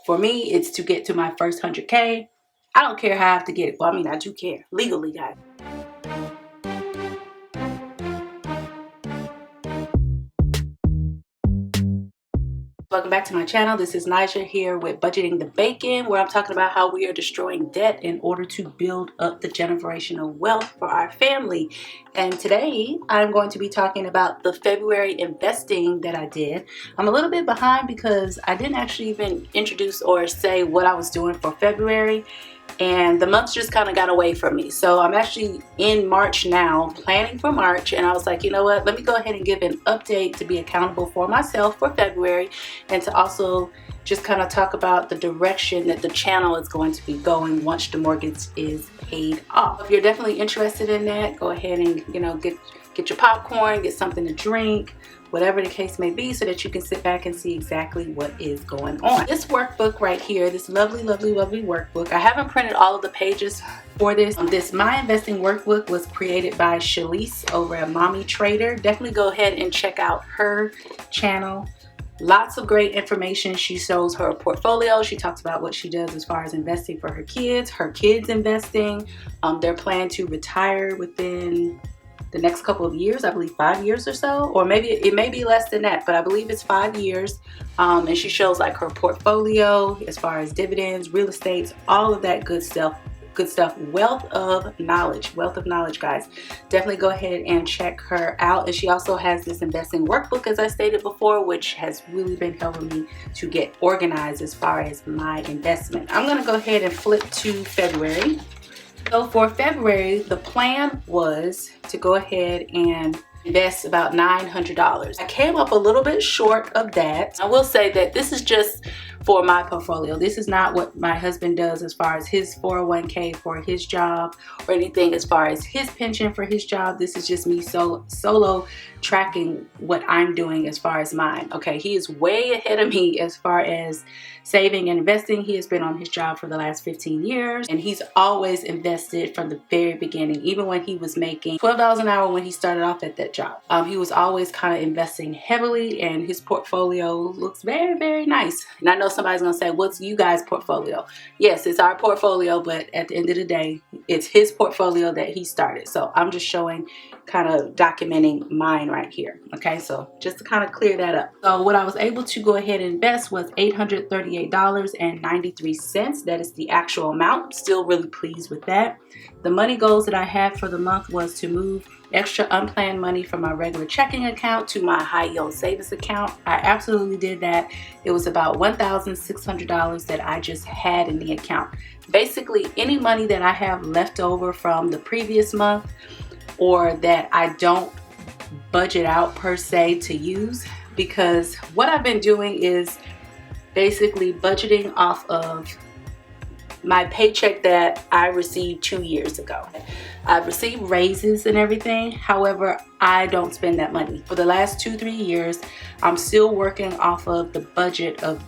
For me, it's to get to my first 100K. I don't care how I have to get it. Well, I mean, I do care. Legally, guys. Welcome back to my channel. This is Nija here with Budgeting the Bacon, where I'm talking about how we are destroying debt in order to build up the generational wealth for our family. And today I'm going to be talking about the February investing that I did. I'm a little bit behind because I didn't actually even introduce or say what I was doing for February. And the months just kind of got away from me. So I'm actually in March now, planning for March. And I was like, you know what? Let me go ahead and give an update to be accountable for myself for February, and to also just kind of talk about the direction that the channel is going to be going once the mortgage is paid off. If you're definitely interested in that, go ahead and, you know, get your popcorn, get something to drink, whatever the case may be, so that you can sit back and see exactly what is going on. This workbook right here, this lovely workbook, I haven't printed all of the pages for this. This My Investing workbook was created by Shalise over at Mommy Trader. Definitely go ahead and check out her channel. Lots of great information. She shows her portfolio. She talks about what she does as far as investing for her kids investing, their plan to retire within the next couple of years, I believe 5 years or so, or maybe it may be less than that, but I believe it's 5 years. And she shows like her portfolio as far as dividends, real estate, all of that good stuff. Wealth of knowledge, guys. Definitely go ahead and check her out. And she also has this investing workbook, as I stated before, which has really been helping me to get organized as far as my investment. I'm going to go ahead and flip to February. So for February, the plan was to go ahead and invest about $900. I came up a little bit short of that. I will say that this is just for my portfolio. This is not what my husband does as far as his 401k for his job, or anything as far as his pension for his job. This is just me solo tracking what I'm doing as far as mine. Okay, he is way ahead of me as far as saving and investing. He has been on his job for the last 15 years, and he's always invested from the very beginning. Even when he was making $12 an hour when he started off at that job, he was always kind of investing heavily, and his portfolio looks very nice. And I know somebody's gonna say, what's you guys' portfolio? Yes, it's our portfolio, but at the end of the day, it's his portfolio that he started. So I'm just showing, kind of documenting mine right here. Okay, so just to kind of clear that up. So what I was able to go ahead and invest was $838.93. That is the actual amount. Still really pleased with that. The money goals that I had for the month was to move extra unplanned money from my regular checking account to my high yield savings account. I absolutely did that. It was about $1,600 that I just had in the account. Basically, any money that I have left over from the previous month, or that I don't budget out per se to use, because what I've been doing is basically budgeting off of my paycheck that I received 2 years ago. I've received raises and everything. However, I don't spend that money. For the last 2-3 years, I'm still working off of the budget of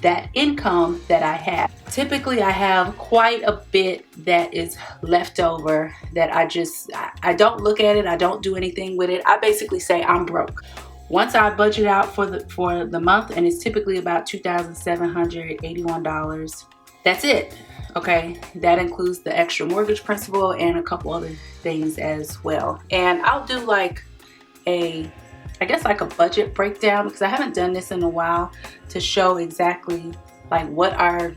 that income that I have. Typically, I have quite a bit that is left over that I don't look at it. I don't do anything with it. I basically say I'm broke. Once I budget out for the month, and it's typically about $2,781, that's it. Okay, that includes the extra mortgage principal and a couple other things as well. And I'll do like a budget breakdown, because I haven't done this in a while, to show exactly like what our,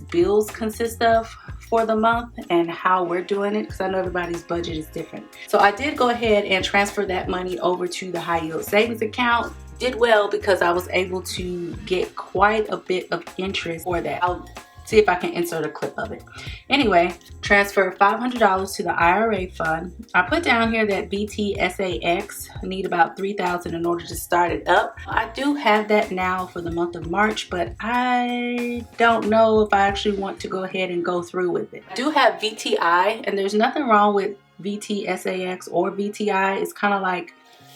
bills consist of for the month and how we're doing it, because I know everybody's budget is different. So I did go ahead and transfer that money over to the high yield savings account. Did well because I was able to get quite a bit of interest for that. I'll see if I can insert a clip of it. Anyway, transfer $500 to the IRA fund. I put down here that VTSAX need about $3,000 in order to start it up. I do have that now for the month of March, but I don't know if I actually want to go ahead and go through with it. I do have VTI, and there's nothing wrong with VTSAX or VTI. It's kind of like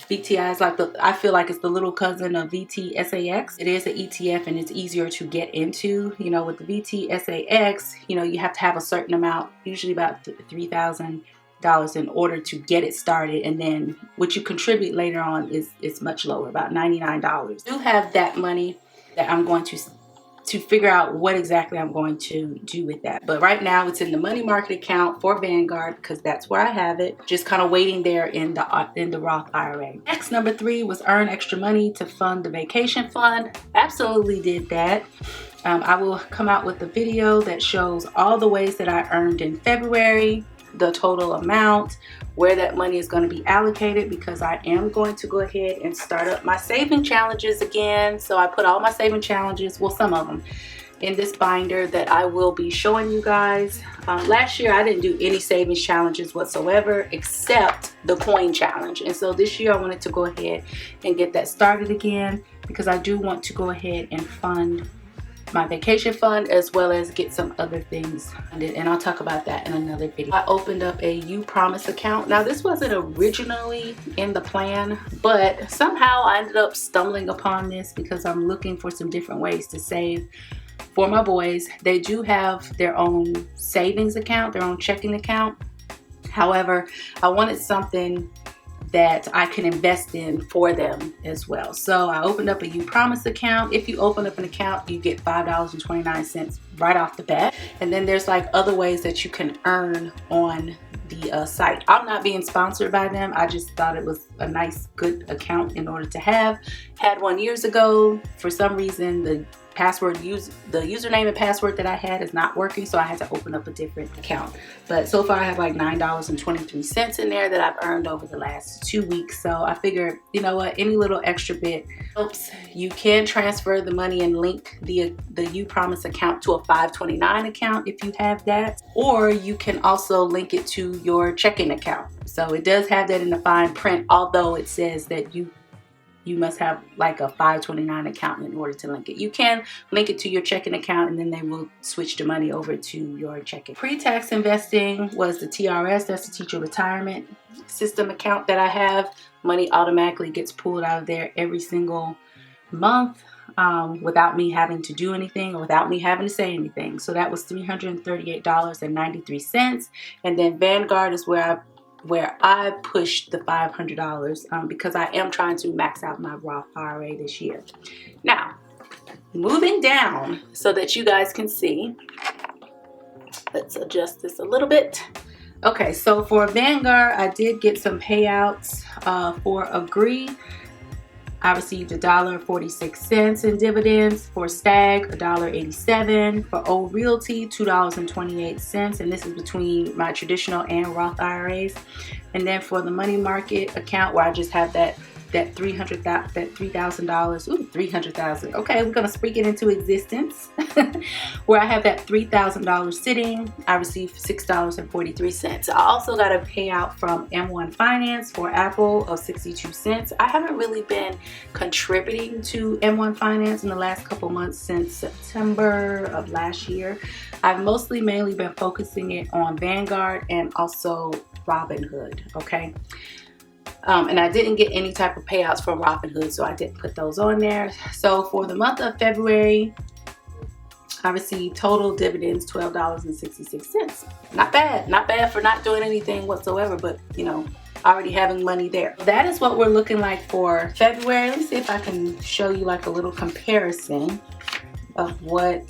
VTI is like I feel like it's the little cousin of VTSAX. It is an ETF and it's easier to get into. You know, with the VTSAX, you know, you have to have a certain amount, usually about $3,000 in order to get it started, and then what you contribute later on is much lower, about $99. I do have that money that I'm going to to figure out what exactly I'm going to do with that. But right now it's in the money market account for Vanguard because that's where I have it. Just kind of waiting there in the Roth IRA. Next, number 3 was earn extra money to fund the vacation fund. Absolutely did that. I will come out with a video that shows all the ways that I earned in February, the total amount, where that money is going to be allocated, because I am going to go ahead and start up my saving challenges again. So I put all my saving challenges, well, some of them, in this binder that I will be showing you guys. Last year I didn't do any savings challenges whatsoever except the coin challenge, and so this year I wanted to go ahead and get that started again, because I do want to go ahead and fund my vacation fund as well as get some other things funded, and I'll talk about that in another video. I opened up a UPromise account. Now this wasn't originally in the plan, but somehow I ended up stumbling upon this because I'm looking for some different ways to save for my boys. They do have their own savings account, their own checking account. However, I wanted something that I can invest in for them as well. So I opened up a UPromise account. If you open up an account, you get $5.29 right off the bat. And then there's like other ways that you can earn on the site. I'm not being sponsored by them. I just thought it was a nice, good account in order to have. Had one years ago. For some reason, the username and password that I had is not working, so I had to open up a different account. But so far I have like $9.23 in there that I've earned over the last 2 weeks. So I figured, you know what, any little extra bit helps. You can transfer the money and link the UPromise account to a 529 account if you have that, or you can also link it to your checking account. So it does have that in the fine print, although it says that you must have like a 529 account in order to link it. You can link it to your checking account and then they will switch the money over to your checking. Pre-tax investing was the TRS, that's the teacher retirement system account that I have. Money automatically gets pulled out of there every single month without me having to do anything or without me having to say anything. So that was $338.93. And then Vanguard is where I pushed the $500 because I am trying to max out my Roth IRA this year. Now, moving down so that you guys can see. Let's adjust this a little bit. Okay, so for Vanguard, I did get some payouts for Agree. I received $1.46 in dividends. For Stag, $1.87. For Old Realty, $2.28, and this is between my traditional and Roth IRAs. And then for the money market account, where I just have that $3,000. Ooh, $300,000. Okay, we're gonna speak it into existence. Where I have that $3,000 sitting, I received $6.43. I also got a payout from M1 Finance for Apple of 62 cents. I haven't really been contributing to M1 Finance in the last couple months since September of last year. I've mainly been focusing it on Vanguard and also Robinhood. Okay. And I didn't get any type of payouts from Robinhood, so I didn't put those on there. So for the month of February, I received total dividends $12.66. Not bad. Not bad for not doing anything whatsoever, but you know, already having money there. That is what we're looking like for February. Let me see if I can show you like a little comparison of what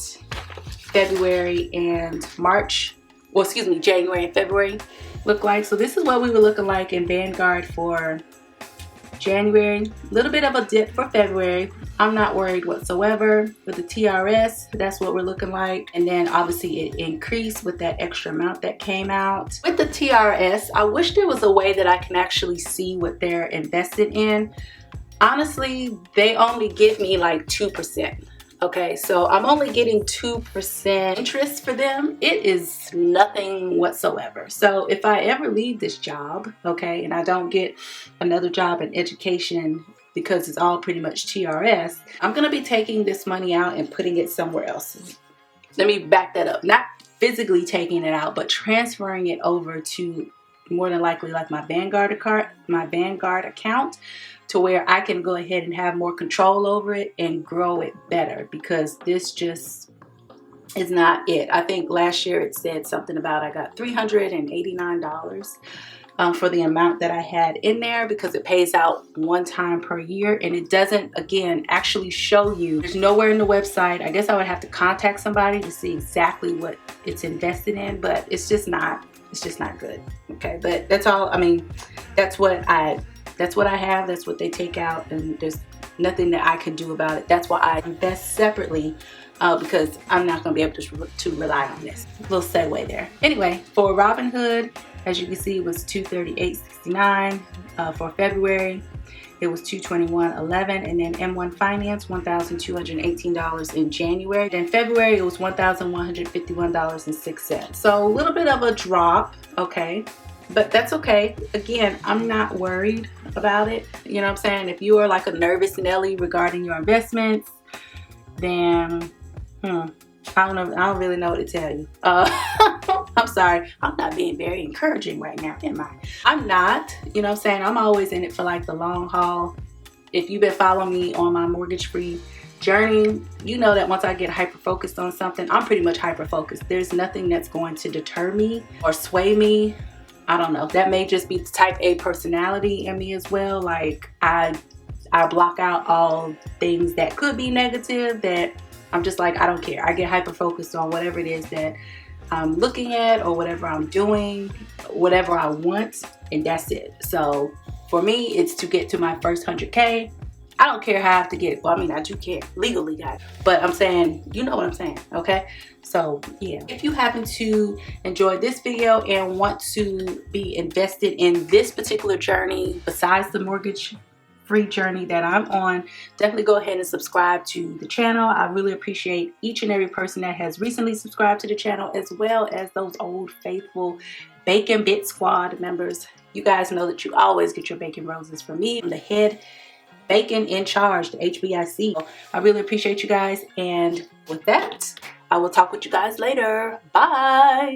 February and March, well, excuse me, January and February look like. So this is what we were looking like in Vanguard for January. A little bit of a dip for February. I'm not worried whatsoever. With the TRS, that's what we're looking like. And then obviously it increased with that extra amount that came out. With the TRS, I wish there was a way that I can actually see what they're invested in. Honestly, they only give me like 2%. Okay, so I'm only getting 2% interest for them. It is nothing whatsoever. So if I ever leave this job, okay, and I don't get another job in education because it's all pretty much TRS, I'm going to be taking this money out and putting it somewhere else. Let me back that up. Not physically taking it out, but transferring it over to more than likely like my Vanguard account, to where I can go ahead and have more control over it and grow it better, because this just is not it. I think last year it said something about I got $389 for the amount that I had in there, because it pays out one time per year, and it doesn't, again, actually show you. There's nowhere in the website. I guess I would have to contact somebody to see exactly what it's invested in, but it's just not good. Okay, but that's all. I mean, that's what I have. That's what they take out, and there's nothing that I can do about it. That's why I invest separately, because I'm not going to be able to rely on this. Little segue there. Anyway, for Robinhood, as you can see, it was $238.69 for February. It was $221.11, and then M1 Finance, $1,218 in January. Then February, it was $1,151.06. So a little bit of a drop, okay, but that's okay. Again, I'm not worried about it. You know what I'm saying? If you are like a nervous Nelly regarding your investments, then I don't know. I don't really know what to tell you. I'm sorry. I'm not being very encouraging right now, am I? I'm not. You know what I'm saying? I'm always in it for like the long haul. If you've been following me on my mortgage-free journey, you know that once I get hyper-focused on something, I'm pretty much hyper-focused. There's nothing that's going to deter me or sway me. I don't know. That may just be the type A personality in me as well. Like I block out all things that could be negative, that I'm just like, I don't care. I get hyper-focused on whatever it is that I'm looking at, or whatever I'm doing, whatever I want, and that's it. So for me, it's to get to my first 100K. I don't care how I have to get it. Well, I mean, I do care legally, guys, but I'm saying, you know what I'm saying, okay? So yeah, if you happen to enjoy this video and want to be invested in this particular journey besides the mortgage free journey that I'm on, definitely go ahead and subscribe to the channel. I really appreciate each and every person that has recently subscribed to the channel, as well as those old faithful Bacon Bit Squad members. You guys know that you always get your bacon roses from me. I'm the head bacon in charge, the HBIC. I really appreciate you guys, and with that, I will talk with you guys later. Bye.